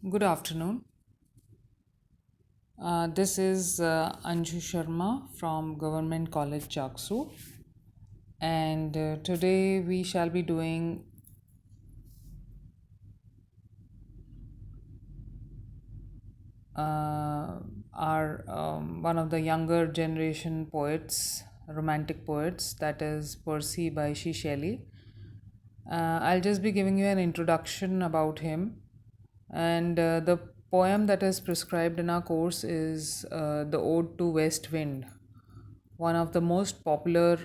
Good afternoon. This is Anshoo Sharma from Government College Jaksu, and today we shall be doing our one of the younger generation poets, romantic poets, that is Percy by Shelley. I'll just be giving you an introduction about him, and the poem that is prescribed in our course is the Ode to West Wind, one of the most popular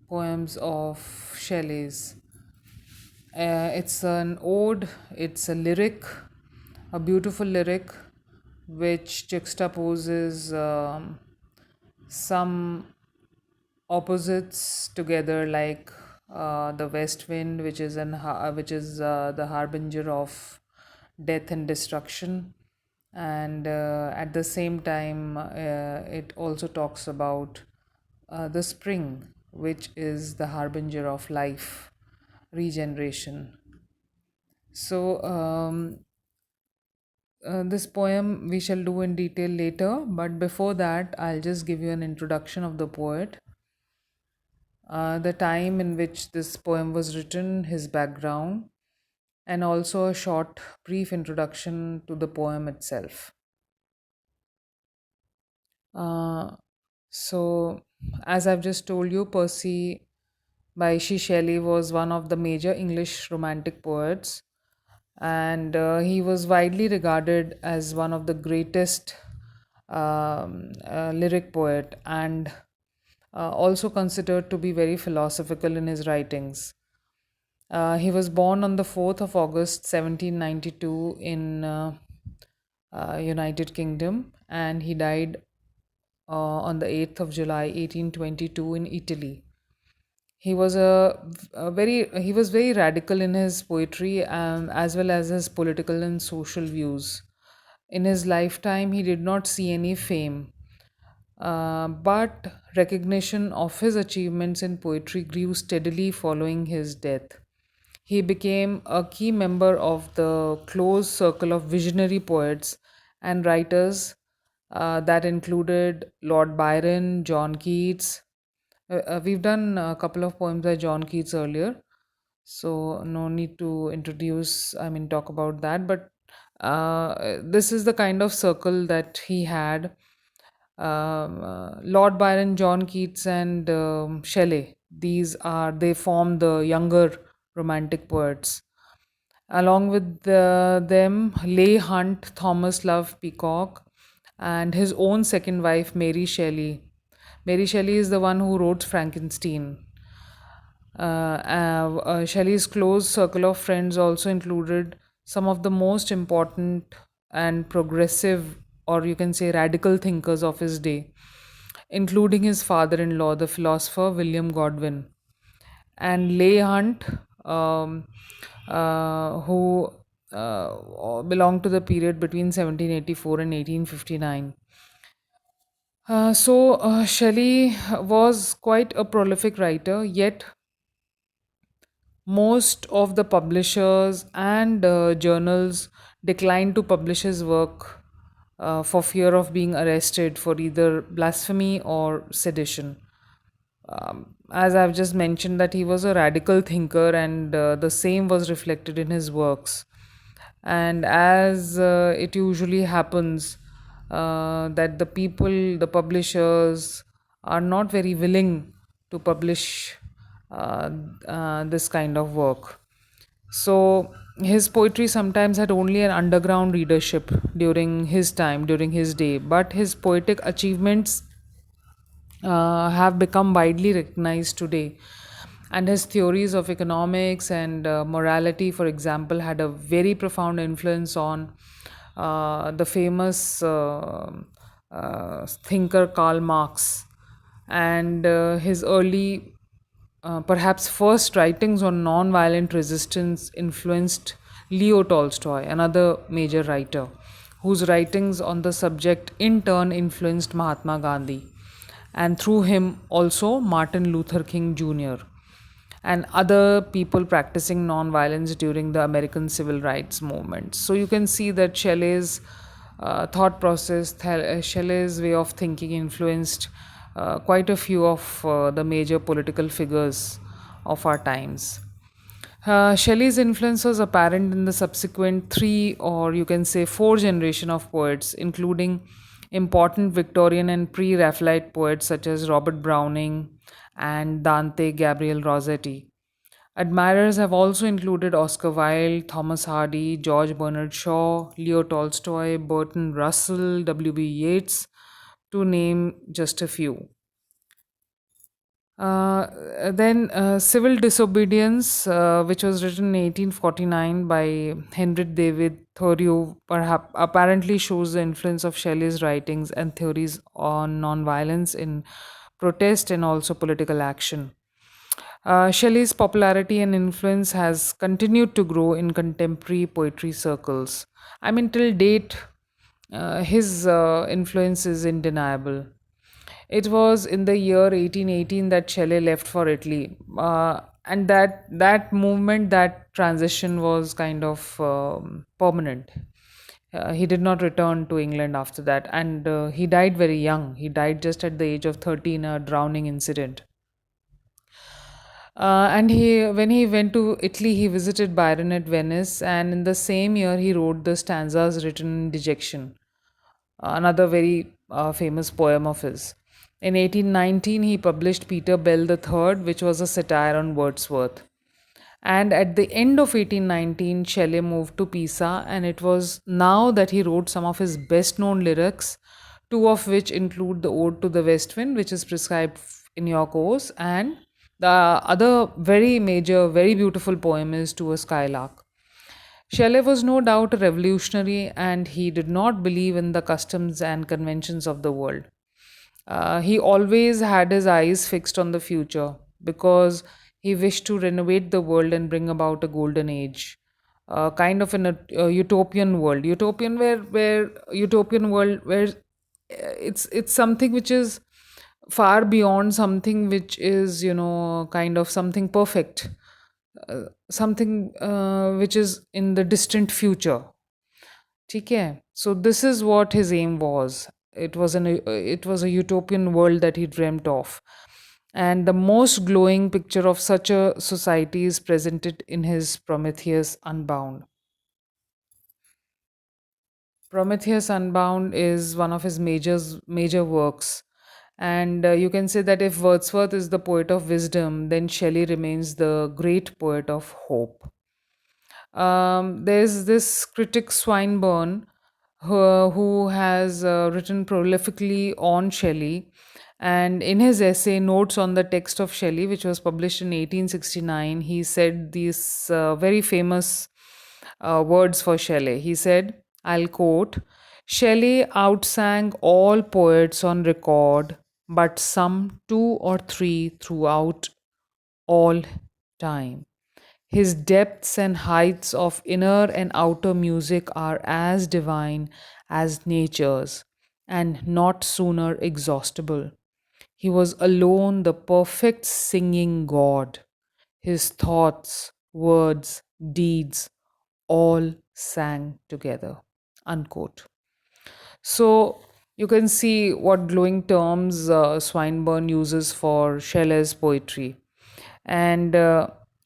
poems of Shelley's. It's an ode, it's a lyric, a beautiful lyric which juxtaposes some opposites together, like the west wind, which is the harbinger of death and destruction, and at the same time, it also talks about the spring, which is the harbinger of life, regeneration. So, this poem we shall do in detail later, but before that, I'll just give you an introduction of the poet, the time in which this poem was written, his background, and also a short, brief introduction to the poem itself. Uh, so, as I've just told you, Percy Bysshe Shelley was one of the major English romantic poets, and he was widely regarded as one of the greatest lyric poet, and also considered to be very philosophical in his writings. He was born on the 4th of August 1792 in United Kingdom, and he died on the 8th of July 1822 in Italy. He was very radical in his poetry, as well as his political and social views. In his lifetime, he did not see any fame, but recognition of his achievements in poetry grew steadily following his death. He became a key member of the close circle of visionary poets and writers that included Lord Byron, John Keats. We've done a couple of poems by John Keats earlier, so no need to talk about that. But this is the kind of circle that he had. Lord Byron, John Keats, and Shelley. They form the younger romantic poets. Along with them, Leigh Hunt, Thomas Love Peacock, and his own second wife, Mary Shelley. Mary Shelley is the one who wrote Frankenstein. Shelley's close circle of friends also included some of the most important and progressive, or you can say radical thinkers of his day, including his father in law, the philosopher William Godwin, and Leigh Hunt, um, who belonged to the period between 1784 and 1859. Shelley was quite a prolific writer, yet most of the publishers and journals declined to publish his work for fear of being arrested for either blasphemy or sedition. As I've just mentioned, that he was a radical thinker, and the same was reflected in his works. And as it usually happens, that the publishers, are not very willing to publish uh, this kind of work. So his poetry sometimes had only an underground readership during his time, during his day, but his poetic achievements have become widely recognized today. And his theories of economics and morality, for example, had a very profound influence on the famous thinker Karl Marx. And his early, perhaps first writings on non-violent resistance influenced Leo Tolstoy, another major writer, whose writings on the subject in turn influenced Mahatma Gandhi, and through him also Martin Luther King Jr. and other people practicing non-violence during the American civil rights movement. So you can see that Shelley's thought process, Shelley's way of thinking influenced quite a few of the major political figures of our times. Shelley's influence was apparent in the subsequent three, or you can say four, generation of poets, including important Victorian and pre-Raphaelite poets such as Robert Browning and Dante Gabriel Rossetti. Admirers have also included Oscar Wilde, Thomas Hardy, George Bernard Shaw, Leo Tolstoy, Bertrand Russell, W.B. Yeats, to name just a few. Then Civil Disobedience, which was written in 1849 by Henry David Thoreau, perhaps apparently shows the influence of Shelley's writings and theories on nonviolence in protest and also political action. Shelley's popularity and influence has continued to grow in contemporary poetry circles. I mean, till date, his influence is undeniable. It was in the year 1818 that Shelley left for Italy, and that movement, that transition was kind of permanent. He did not return to England after that, and he died very young. He died just at the age of 30 in a drowning incident. When he went to Italy, he visited Byron at Venice, and in the same year, he wrote the stanzas written in Dejection, another very famous poem of his. In 1819, he published Peter Bell the Third, which was a satire on Wordsworth. And at the end of 1819, Shelley moved to Pisa, and it was now that he wrote some of his best known lyrics, two of which include the Ode to the West Wind, which is prescribed in your course, and the other very major, very beautiful poem is To a Skylark. Shelley was no doubt a revolutionary, and he did not believe in the customs and conventions of the world. He always had his eyes fixed on the future because he wished to renovate the world and bring about a golden age, kind of in a utopian world, utopian utopian world where it's something which is far beyond something which is kind of something perfect, something which is in the distant future. ठीक है. So this is what his aim was. It was a utopian world that he dreamt of, and the most glowing picture of such a society is presented in his Prometheus Unbound. Prometheus Unbound is one of his major works, and you can say that if Wordsworth is the poet of wisdom, then Shelley remains the great poet of hope. There's this critic Swinburne who has written prolifically on Shelley. And in his essay, Notes on the Text of Shelley, which was published in 1869, he said these very famous words for Shelley. He said, I'll quote, Shelley outsang all poets on record, but some two or three throughout all time. His depths and heights of inner and outer music are as divine as nature's, and not sooner exhaustible. He was alone the perfect singing God. His thoughts, words, deeds all sang together. Unquote. So you can see what glowing terms Swinburne uses for Shelley's poetry. And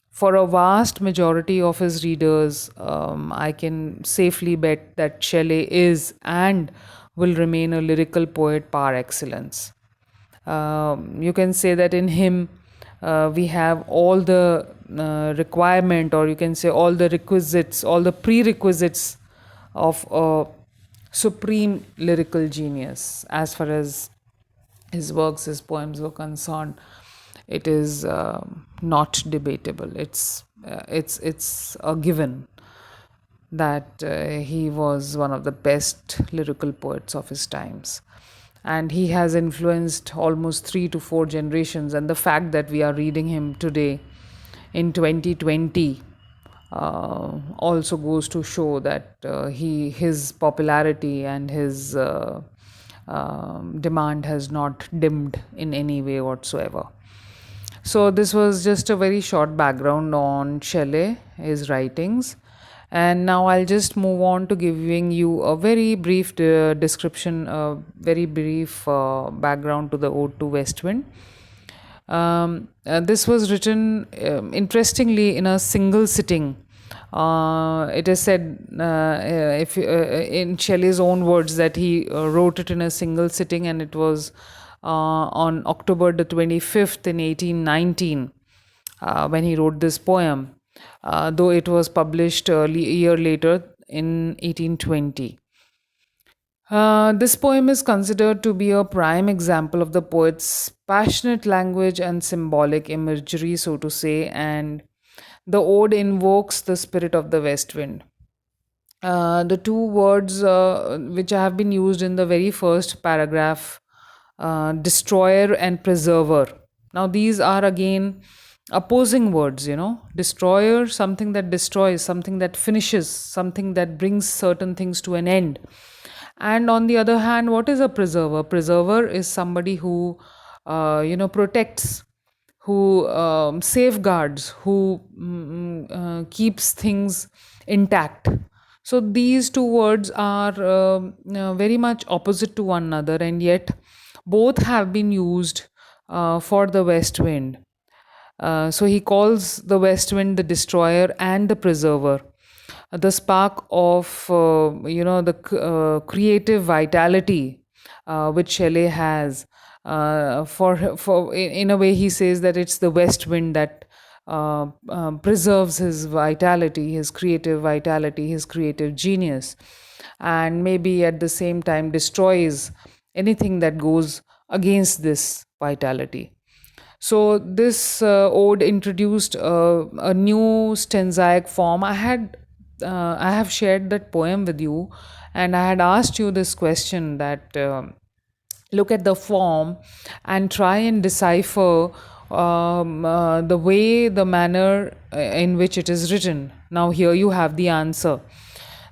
for a vast majority of his readers, I can safely bet that Shelley is and will remain a lyrical poet par excellence. You can say that in him we have all the requirement, or you can say all the requisites, all the prerequisites of a supreme lyrical genius as far as his works, his poems were concerned. It is not debatable. It's a given that he was one of the best lyrical poets of his times, and he has influenced almost 3 to 4 generations. And the fact that we are reading him today in 2020 also goes to show that his popularity and his demand has not dimmed in any way whatsoever. So, this was just a very short background on Shelley, his writings. And now I'll just move on to giving you a very brief description, a very brief background to the Ode to West Wind. This was written, interestingly, in a single sitting. It is said, if in Shelley's own words, that he wrote it in a single sitting, and it was on October the 25th in 1819 when he wrote this poem, though it was published a year later in 1820. This poem is considered to be a prime example of the poet's passionate language and symbolic imagery, so to say, and the ode invokes the spirit of the west wind. The two words which have been used in the very first paragraph, destroyer and preserver. Now, these are again opposing words, Destroyer, something that destroys, something that finishes, something that brings certain things to an end. And on the other hand, what is a preserver? Preserver is somebody who, protects, who safeguards, who keeps things intact. So these two words are very much opposite to one another, and yet both have been used for the west wind. So he calls the west wind the destroyer and the preserver, the spark of the creative vitality which Shelley has. For in a way, he says that it's the west wind that preserves his vitality, his creative vitality, his creative genius, and maybe at the same time destroys anything that goes against this vitality. So this ode introduced a new stanzaic form. I have shared that poem with you, and I had asked you this question that look at the form and try and decipher the way, the manner in which it is written. Now here you have the answer.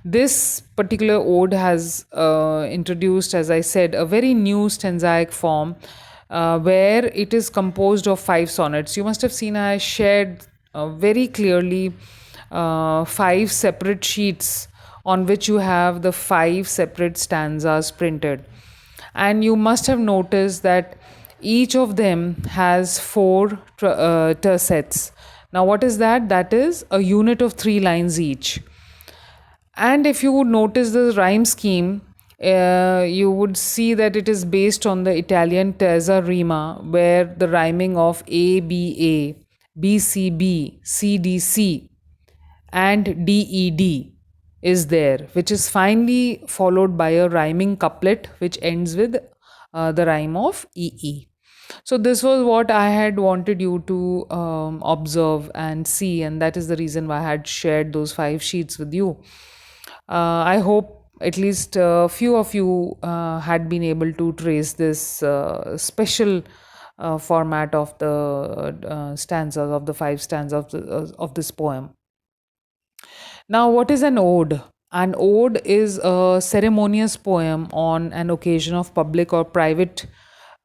This particular ode has introduced, as I said, a very new stanzaic form where it is composed of five sonnets. You must have seen I shared very clearly five separate sheets on which you have the five separate stanzas printed. And you must have noticed that each of them has four tercets. Now, what is that? That is a unit of three lines each. And if you would notice the rhyme scheme, you would see that it is based on the Italian terza rima, where the rhyming of A, B, A, B, C, B, C, D, C, and D, E, D is there, which is finally followed by a rhyming couplet which ends with the rhyme of E, E. So, this was what I had wanted you to observe and see, and that is the reason why I had shared those five sheets with you. I hope at least a few of you had been able to trace this special format of the stanzas, of the five stanzas of this poem. Now, what is an ode? An ode is a ceremonious poem on an occasion of public or private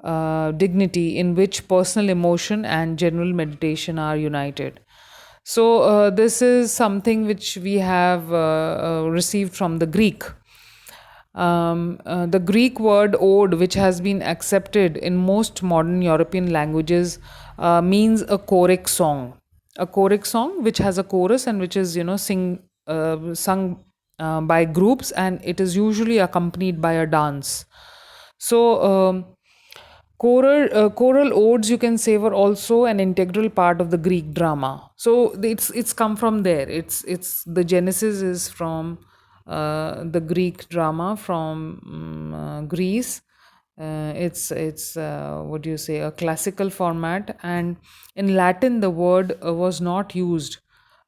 dignity in which personal emotion and general meditation are united. So, this is something which we have received from the Greek. The Greek word ode, which has been accepted in most modern European languages, means a choric song. A choric song which has a chorus and which is, sung by groups, and it is usually accompanied by a dance. So, choral odes, you can say, were also an integral part of the Greek drama. So it's come from there. It's the genesis is from the Greek drama from Greece. It's what do you say, a classical format, and in Latin the word was not used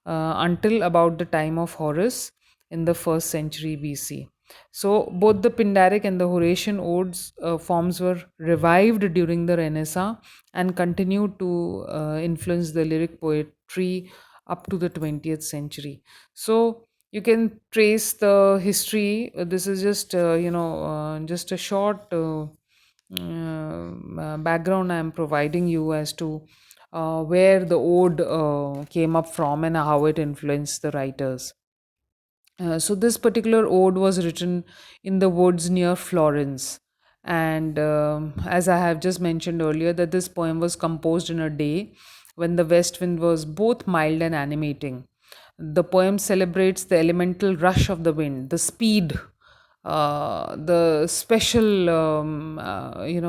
until about the time of Horace in the first century BC. So, both the Pindaric and the Horatian odes forms were revived during the Renaissance and continued to influence the lyric poetry up to the 20th century. So, you can trace the history. This is just, just a short background I am providing you as to where the ode came up from and how it influenced the writers. So this particular ode was written in the woods near Florence, and as I have just mentioned earlier, that this poem was composed in a day when the west wind was both mild and animating. The poem celebrates the elemental rush of the wind, the speed, the special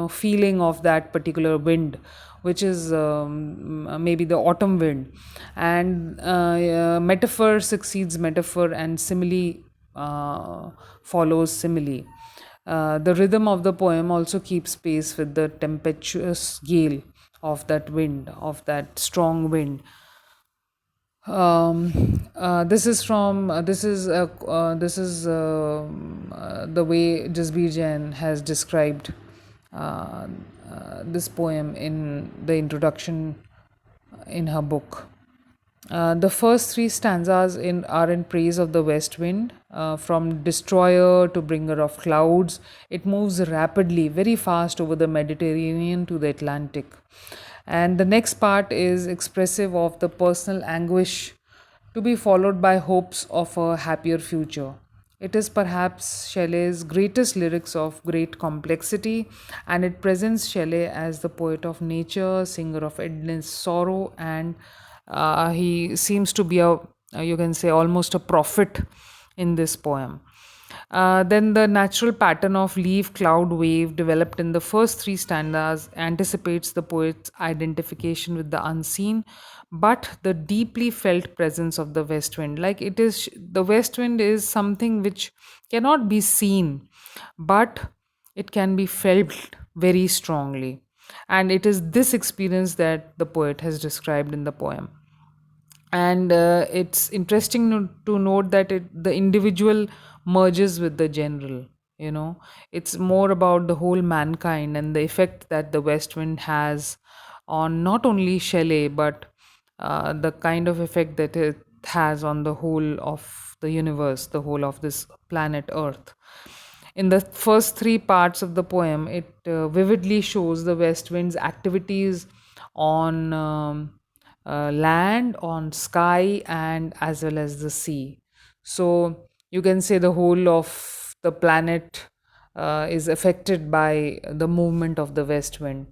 feeling of that particular wind, which is maybe the autumn wind. And metaphor succeeds metaphor, and simile follows simile. The rhythm of the poem also keeps pace with the tempestuous gale of that wind, of that strong wind. This is the way Jasbir Jain has described this poem in the introduction in her book. The first three stanzas are in praise of the west wind, from destroyer to bringer of clouds. It moves rapidly, very fast over the Mediterranean to the Atlantic. And the next part is expressive of the personal anguish, to be followed by hopes of a happier future. It is perhaps Shelley's greatest lyrics of great complexity, and it presents Shelley as the poet of nature, singer of endless sorrow, and he seems to be you can say, almost a prophet in this poem. Then the natural pattern of leaf, cloud, wave developed in the first three stanzas anticipates the poet's identification with the unseen, but the deeply felt presence of the west wind. Like it is, the west wind is something which cannot be seen, but it can be felt very strongly. And it is this experience that the poet has described in the poem. And it's interesting to note that the individual merges with the general. It's more about the whole mankind and the effect that the west wind has on not only Shelley, but the kind of effect that it has on the whole of the universe, the whole of this planet Earth. In the first three parts of the poem, it vividly shows the west wind's activities on land, on sky, and as well as the sea. So you can say the whole of the planet is affected by the movement of the west wind.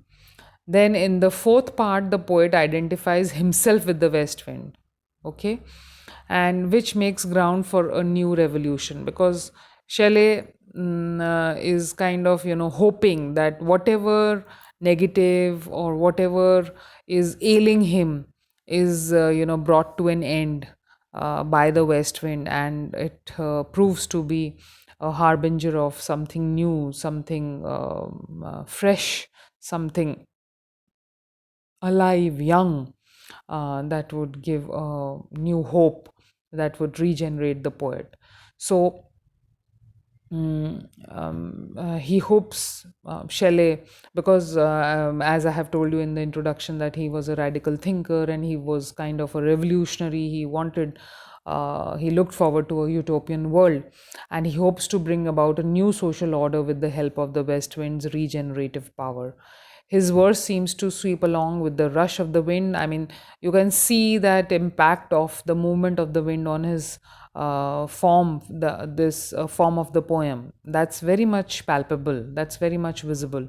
Then in the fourth part, the poet identifies himself with the west wind. Okay. And which makes ground for a new revolution, because Shelley is kind of, hoping that whatever negative or whatever is ailing him is, brought to an end by the west wind, and it proves to be a harbinger of something new, something fresh, something alive, young, that would give new hope, that would regenerate the poet. So he hopes Shelley, because as I have told you in the introduction, that he was a radical thinker and he was kind of a revolutionary. He looked forward to a utopian world, and he hopes to bring about a new social order with the help of the west wind's regenerative power. His verse seems to sweep along with the rush of the wind. I mean, you can see that impact of the movement of the wind on his form, this form of the poem. That's very much palpable, that's very much visible.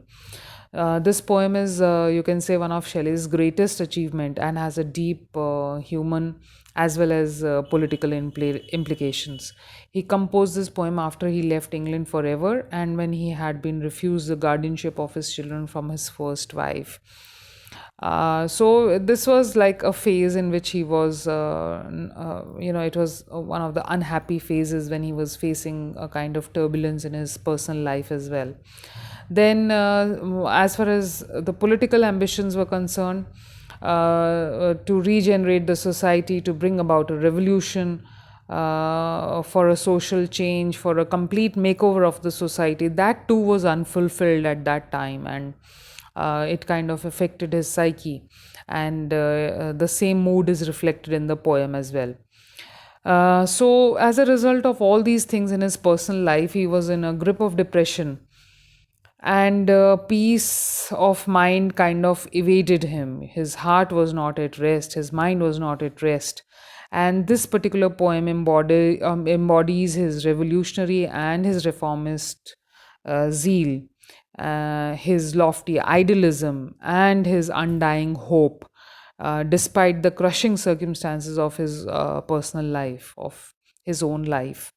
This poem is, you can say, one of Shelley's greatest achievement, and has a deep human as well as political implications. He composed this poem after he left England forever, and when he had been refused the guardianship of his children from his first wife. So this was like a phase in which he was, it was one of the unhappy phases when he was facing a kind of turbulence in his personal life as well. Then, as far as the political ambitions were concerned, to regenerate the society, to bring about a revolution, for a social change, for a complete makeover of the society, that too was unfulfilled at that time, and it kind of affected his psyche. And the same mood is reflected in the poem as well. So, as a result of all these things in his personal life, he was in a grip of depression, and peace of mind kind of evaded him. His heart was not at rest, his mind was not at rest. And this particular poem embodies his revolutionary and his reformist zeal, his lofty idealism, and his undying hope, despite the crushing circumstances of his personal life, of his own life.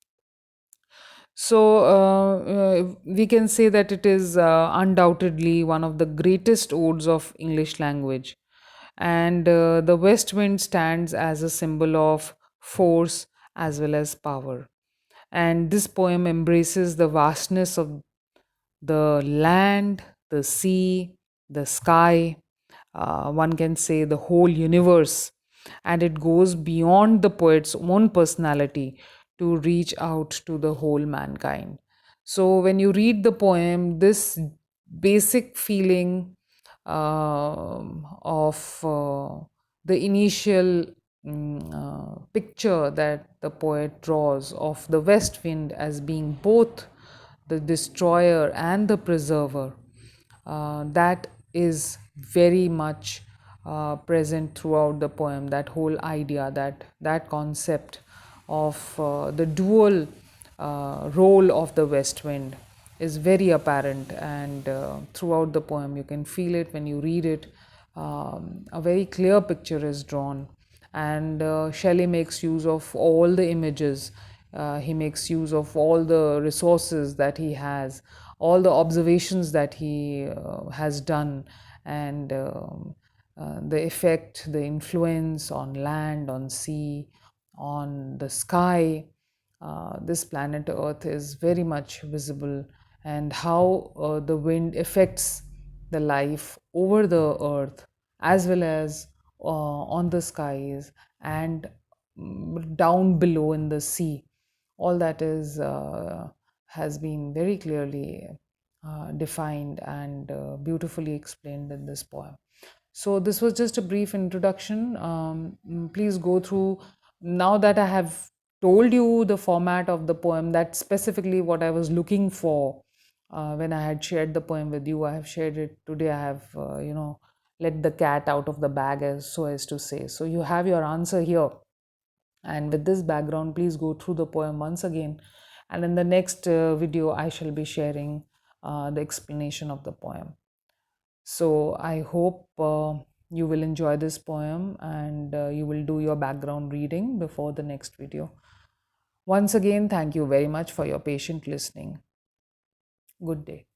So, we can say that it is undoubtedly one of the greatest odes of English language. And the west wind stands as a symbol of force as well as power. And this poem embraces the vastness of the land, the sea, the sky, one can say the whole universe, and it goes beyond the poet's own personality to reach out to the whole mankind. So, when you read the poem, this basic feeling of the initial picture that the poet draws of the west wind as being both the destroyer and the preserver, that is very much present throughout the poem. That whole idea, that concept of the dual role of the west wind is very apparent, and throughout the poem you can feel it when you read it. A very clear picture is drawn, and Shelley makes use of all the images. He makes use of all the resources that he has, all the observations that he has done, and the effect, the influence on land, on sea, on the sky. This planet Earth is very much visible, and how the wind affects the life over the earth as well as on the skies, and down below in the sea. All that is has been very clearly defined and beautifully explained in this poem. So, this was just a brief introduction. Please go through. Now that I have told you the format of the poem, that's specifically what I was looking for when I had shared the poem with you. I have shared it today. I have, let the cat out of the bag, as so as to say. So, you have your answer here. And with this background, please go through the poem once again. And in the next video, I shall be sharing the explanation of the poem. So I hope you will enjoy this poem, and you will do your background reading before the next video. Once again, thank you very much for your patient listening. Good day.